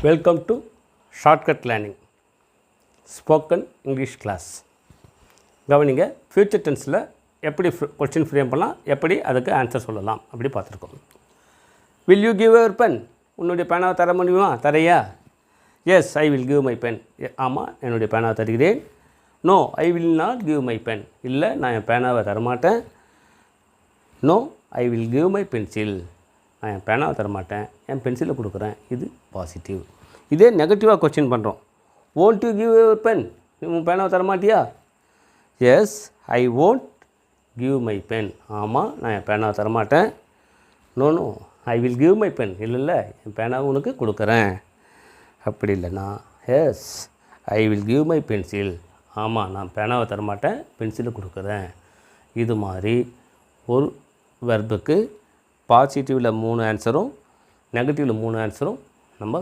Welcome to shortcut learning spoken English class. கவனிங்க, future டென்ஸில் எப்படி கொஸ்டின் ஃப்ரேம் பண்ணலாம், எப்படி அதுக்கு ஆன்சர் சொல்லலாம் அப்படி பார்த்துருக்கோம். Will you give your pen? உன்னுடைய பேனாவை தர முடியுமா? தரையா? Yes, I will give my pen. ஆமாம், என்னுடைய பேனாவை தருகிறேன். No, I will not give my pen. இல்லை, நான் என் பேனாவை தரமாட்டேன். No, I will give my pencil. நான் என் பேனாவை தரமாட்டேன், என் பென்சிலை கொடுக்குறேன். இது பாசிட்டிவ். இதே நெகட்டிவாக கொஸ்டின் பண்ணுறோம். won't you give your pen? உன் பேனாவை தரமாட்டியா? Yes, I won't give my pen. ஆமாம், நான் என் பேனாவை தரமாட்டேன். No, I will give my pen. இல்லை, என் பேனாவை உனக்கு கொடுக்குறேன். அப்படி இல்லைன்னா yes, I will give my pencil. ஆமாம், நான் பேனாவை தரமாட்டேன், பென்சிலை கொடுக்குறேன். இது மாதிரி ஒரு வெர்புக்கு பாசிட்டிவில் 3 ஆன்சரும் நெகட்டிவில் 3 ஆன்சரும் நம்ம